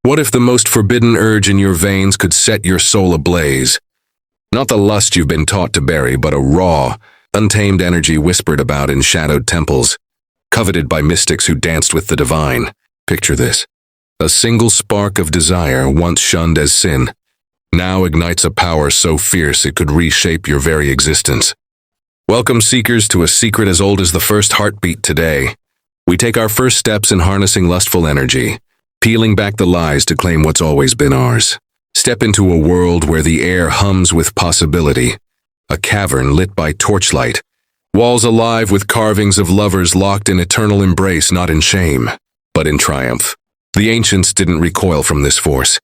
What if the most forbidden urge in your veins could set your soul ablaze? Not the lust you've been taught to bury, but a raw, untamed energy whispered about in shadowed temples, coveted by mystics who danced with the divine. Picture this. A single spark of desire, once shunned as sin, now ignites a power so fierce it could reshape your very existence. Welcome, seekers, to a secret as old as the first heartbeat today. We take our first steps in harnessing lustful energy, peeling back the lies to claim what's always been ours. Step into a world where the air hums with possibility, a cavern lit by torchlight, walls alive with carvings of lovers locked in eternal embrace, not in shame, but in triumph. The ancients didn't recoil from this force.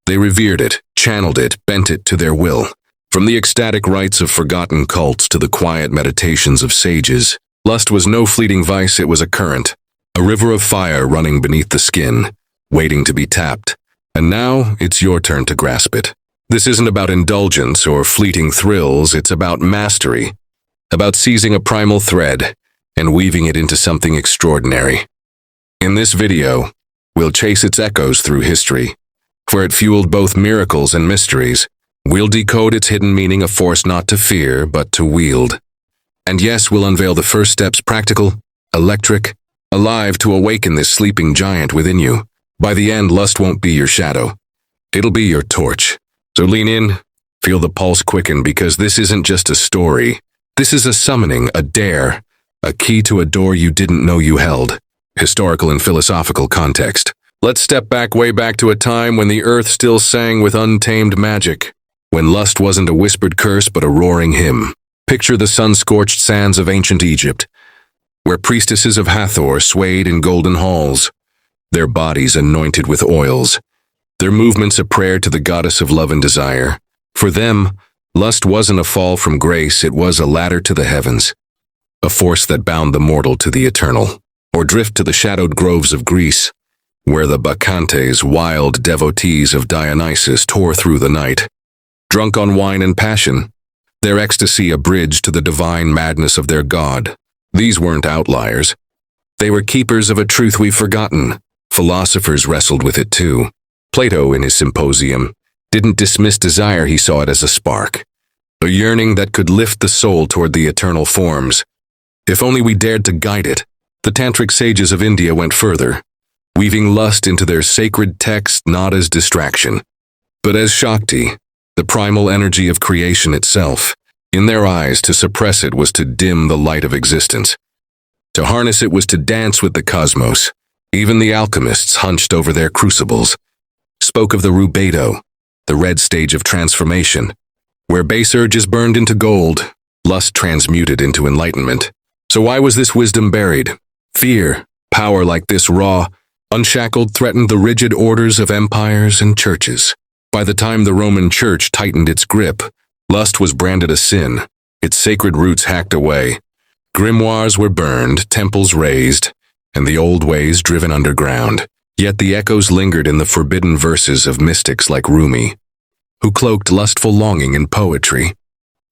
They revered it, channeled it, bent it to their will. From the ecstatic rites of forgotten cults to the quiet meditations of sages, lust was no fleeting vice, it was a current, a river of fire running beneath the skin, waiting to be tapped. And now, it's your turn to grasp it. This isn't about indulgence or fleeting thrills, it's about mastery, about seizing a primal thread and weaving it into something extraordinary. In this video, we'll chase its echoes through history, where it fueled both miracles and mysteries. We'll decode its hidden meaning, a force not to fear, but to wield. And yes, we'll unveil the first steps, practical, electric, alive, to awaken this sleeping giant within you. By the end, lust won't be your shadow. It'll be your torch. So lean in, feel the pulse quicken, because this isn't just a story. This is a summoning, a dare, a key to a door you didn't know you held. Historical and philosophical context. Let's step back, way back to a time when the earth still sang with untamed magic, when lust wasn't a whispered curse but a roaring hymn. Picture the sun-scorched sands of ancient Egypt, where priestesses of Hathor swayed in golden halls, their bodies anointed with oils, their movements a prayer to the goddess of love and desire. For them, lust wasn't a fall from grace, it was a ladder to the heavens, a force that bound the mortal to the eternal. Or drift to the shadowed groves of Greece, where the Bacchantes, wild devotees of Dionysus, tore through the night. Drunk on wine and passion, their ecstasy a bridge to the divine madness of their god. These weren't outliers. They were keepers of a truth we've forgotten. Philosophers wrestled with it too. Plato, in his Symposium, didn't dismiss desire, he saw it as a spark, a yearning that could lift the soul toward the eternal forms. If only we dared to guide it. The Tantric sages of India went further, weaving lust into their sacred text not as distraction, but as Shakti, the primal energy of creation itself. In their eyes, to suppress it was to dim the light of existence. To harness it was to dance with the cosmos. Even the alchemists, hunched over their crucibles, spoke of the rubedo, the red stage of transformation, where base urges burned into gold, lust transmuted into enlightenment. So why was this wisdom buried? Fear, power like this raw, unshackled, threatened the rigid orders of empires and churches. By the time the Roman Church tightened its grip, lust was branded a sin, its sacred roots hacked away. Grimoires were burned, temples razed, and the old ways driven underground. Yet the echoes lingered in the forbidden verses of mystics like Rumi, who cloaked lustful longing in poetry,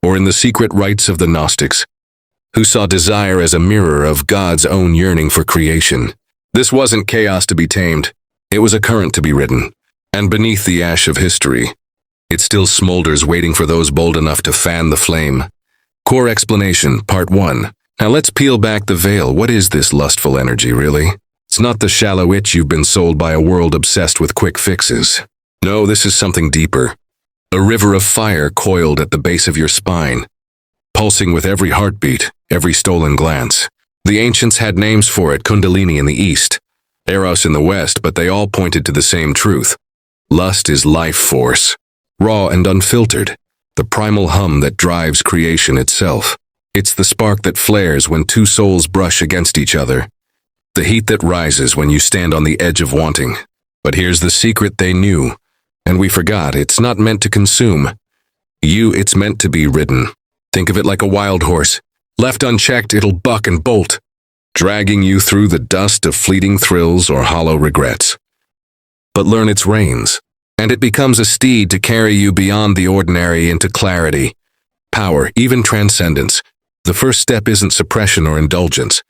or in the secret rites of the Gnostics, who saw desire as a mirror of God's own yearning for creation. This wasn't chaos to be tamed, it was a current to be ridden. And beneath the ash of history, it still smolders, waiting for those bold enough to fan the flame. Core Explanation, Part 1. Now let's peel back the veil. What is this lustful energy, really? It's not the shallow itch you've been sold by a world obsessed with quick fixes. No, this is something deeper. A river of fire coiled at the base of your spine, pulsing with every heartbeat, every stolen glance. The ancients had names for it, Kundalini in the East, Eros in the West, but they all pointed to the same truth. Lust is life force, raw and unfiltered, the primal hum that drives creation itself. It's the spark that flares when two souls brush against each other, the heat that rises when you stand on the edge of wanting. But here's the secret they knew, and we forgot: it's not meant to consume you, it's meant to be ridden. Think of it like a wild horse. Left unchecked, it'll buck and bolt, dragging you through the dust of fleeting thrills or hollow regrets. But learn its reins, and it becomes a steed to carry you beyond the ordinary into clarity, power, even transcendence. The first step isn't suppression or indulgence.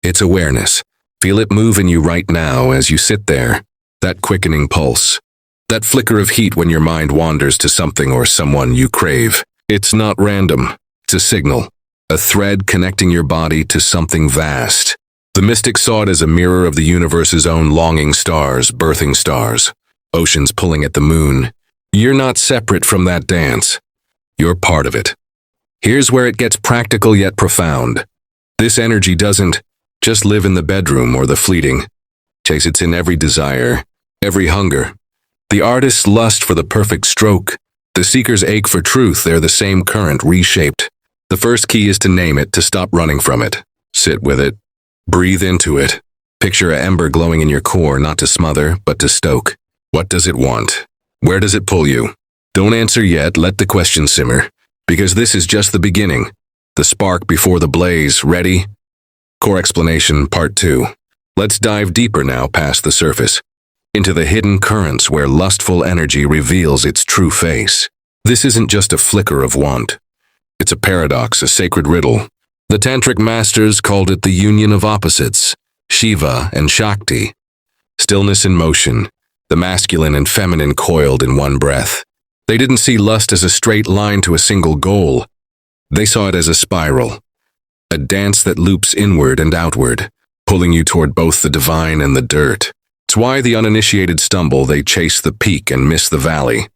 It's awareness. Feel it move in you right now as you sit there, that quickening pulse, that flicker of heat when your mind wanders to something or someone you crave. It's not random. It's a signal, a thread connecting your body to something vast. The mystics saw it as a mirror of the universe's own longing stars, birthing stars, oceans pulling at the moon. You're not separate from that dance. You're part of it. Here's where it gets practical yet profound. This energy doesn't just live in the bedroom or the fleeting. Chase, it's in every desire, every hunger. The artist's lust for the perfect stroke, the seeker's ache for truth, they're the same current, reshaped. The first key is to name it, to stop running from it. Sit with it. Breathe into it. Picture an ember glowing in your core, not to smother, but to stoke. What does it want? Where does it pull you? Don't answer yet, let the question simmer. Because this is just the beginning. The spark before the blaze. Ready? Core explanation, part 2. Let's dive deeper now past the surface, into the hidden currents where lustful energy reveals its true face. This isn't just a flicker of want. It's a paradox, a sacred riddle. The Tantric masters called it the union of opposites, Shiva and Shakti. Stillness in motion, the masculine and feminine coiled in one breath. They didn't see lust as a straight line to a single goal. They saw it as a spiral, a dance that loops inward and outward, pulling you toward both the divine and the dirt. It's why the uninitiated stumble, they chase the peak and miss the valley.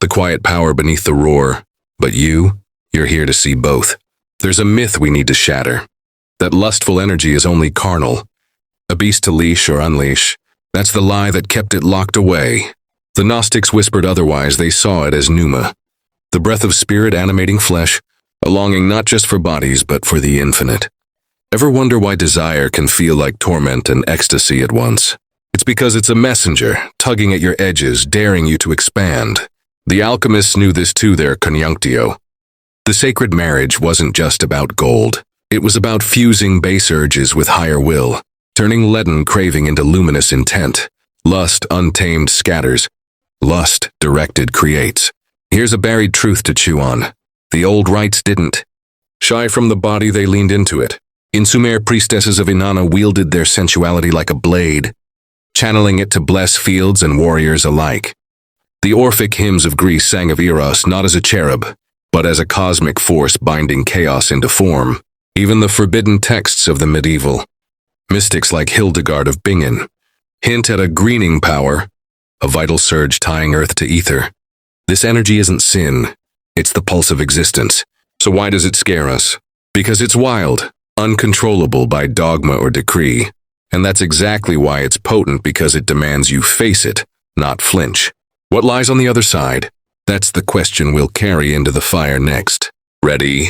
The quiet power beneath the roar. But you're here to see both. There's a myth we need to shatter. That lustful energy is only carnal. A beast to leash or unleash. That's the lie that kept it locked away. The Gnostics whispered otherwise, they saw it as pneuma. The breath of spirit animating flesh, a longing not just for bodies but for the infinite. Ever wonder why desire can feel like torment and ecstasy at once? It's because it's a messenger, tugging at your edges, daring you to expand. The alchemists knew this too, their conjunctio. The sacred marriage wasn't just about gold. It was about fusing base urges with higher will, turning leaden craving into luminous intent. Lust untamed scatters. Lust directed creates. Here's a buried truth to chew on. The old rites didn't. Shy from the body, they leaned into it. In Sumer, priestesses of Inanna wielded their sensuality like a blade, channeling it to bless fields and warriors alike. The Orphic hymns of Greece sang of Eros not as a cherub, but as a cosmic force binding chaos into form. Even the forbidden texts of the medieval mystics like Hildegard of Bingen hint at a greening power, a vital surge tying earth to ether. This energy isn't sin, it's the pulse of existence. So why does it scare us? Because it's wild, uncontrollable by dogma or decree. And that's exactly why it's potent, because it demands you face it, not flinch. What lies on the other side? That's the question we'll carry into the fire next. Ready?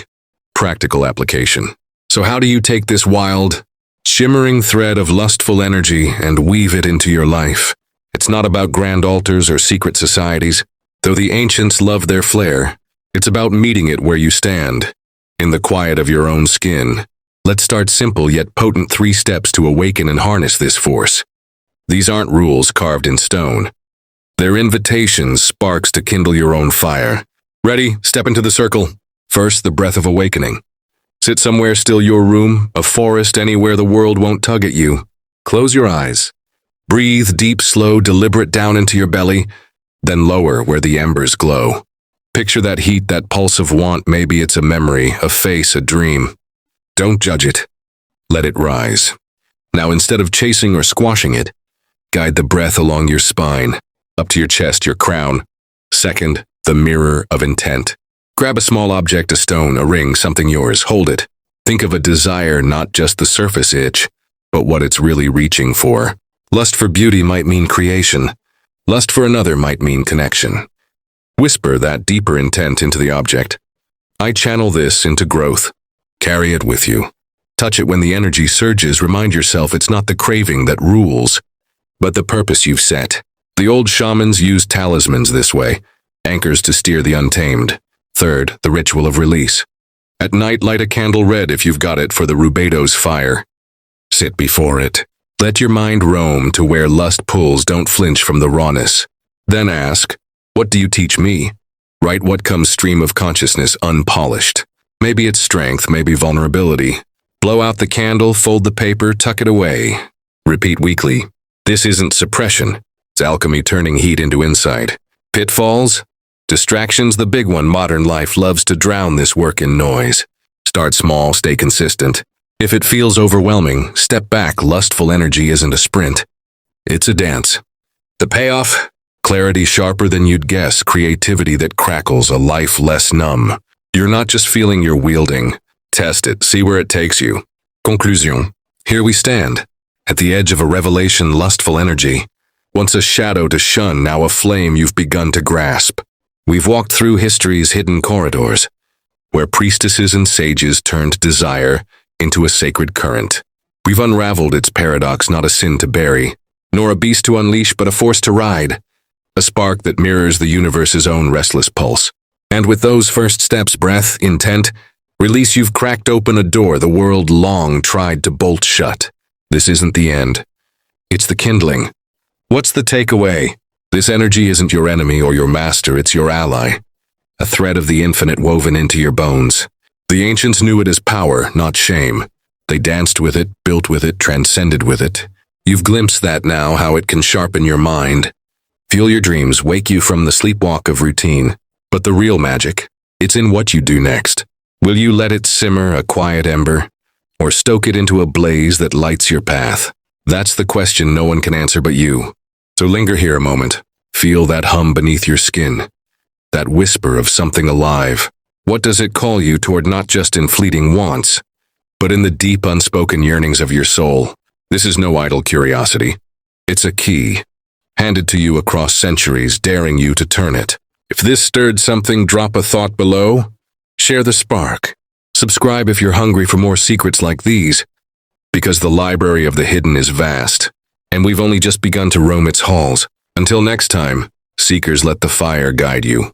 Practical application. So how do you take this wild, shimmering thread of lustful energy and weave it into your life? It's not about grand altars or secret societies, though the ancients loved their flair. It's about meeting it where you stand, in the quiet of your own skin. Let's start simple yet potent, 3 steps to awaken and harness this force. These aren't rules carved in stone. They're invitations, sparks to kindle your own fire. Ready? Step into the circle. First, the breath of awakening. Sit somewhere still, your room, a forest, anywhere the world won't tug at you. Close your eyes. Breathe deep, slow, deliberate down into your belly, then lower where the embers glow. Picture that heat, that pulse of want. Maybe it's a memory, a face, a dream. Don't judge it. Let it rise. Now, instead of chasing or squashing it, guide the breath along your spine, up to your chest, your crown. Second, the mirror of intent. Grab a small object, a stone, a ring, something yours. Hold it. Think of a desire, not just the surface itch, but what it's really reaching for. Lust for beauty might mean creation. Lust for another might mean connection. Whisper that deeper intent into the object. I channel this into growth. Carry it with you. Touch it when the energy surges. Remind yourself it's not the craving that rules, but the purpose you've set. The old shamans used talismans this way, anchors to steer the untamed. Third, the ritual of release. At night, light a candle red if you've got it for the rubedo's fire. Sit before it. Let your mind roam to where lust pulls. Don't flinch from the rawness. Then ask, what do you teach me? Write what comes stream of consciousness unpolished. Maybe it's strength, maybe vulnerability. Blow out the candle, fold the paper, tuck it away. Repeat weekly. This isn't suppression. It's alchemy turning heat into insight. Pitfalls? Distractions, the big one. Modern life loves to drown this work in noise. Start small, stay consistent. If it feels overwhelming, step back. Lustful energy isn't a sprint. It's a dance. The payoff? Clarity sharper than you'd guess, creativity that crackles, a life less numb. You're not just feeling, you're wielding. Test it, see where it takes you. Conclusion. Here we stand, at the edge of a revelation. Lustful energy. Once a shadow to shun, now a flame you've begun to grasp. We've walked through history's hidden corridors, where priestesses and sages turned desire into a sacred current. We've unraveled its paradox, not a sin to bury, nor a beast to unleash, but a force to ride, a spark that mirrors the universe's own restless pulse. And with those first steps, breath, intent, release, you've cracked open a door the world long tried to bolt shut. This isn't the end. It's the kindling. What's the takeaway? This energy isn't your enemy or your master, it's your ally. A thread of the infinite woven into your bones. The ancients knew it as power, not shame. They danced with it, built with it, transcended with it. You've glimpsed that now, how it can sharpen your mind, fuel your dreams, wake you from the sleepwalk of routine. But the real magic, it's in what you do next. Will you let it simmer, a quiet ember, or stoke it into a blaze that lights your path? That's the question no one can answer but you. So linger here a moment. Feel that hum beneath your skin, that whisper of something alive. What does it call you toward, not just in fleeting wants, but in the deep unspoken yearnings of your soul? This is no idle curiosity. It's a key, handed to you across centuries, daring you to turn it. If this stirred something, drop a thought below. Share the spark. Subscribe if you're hungry for more secrets like these, because the library of the hidden is vast, and we've only just begun to roam its halls. Until next time, seekers, let the fire guide you.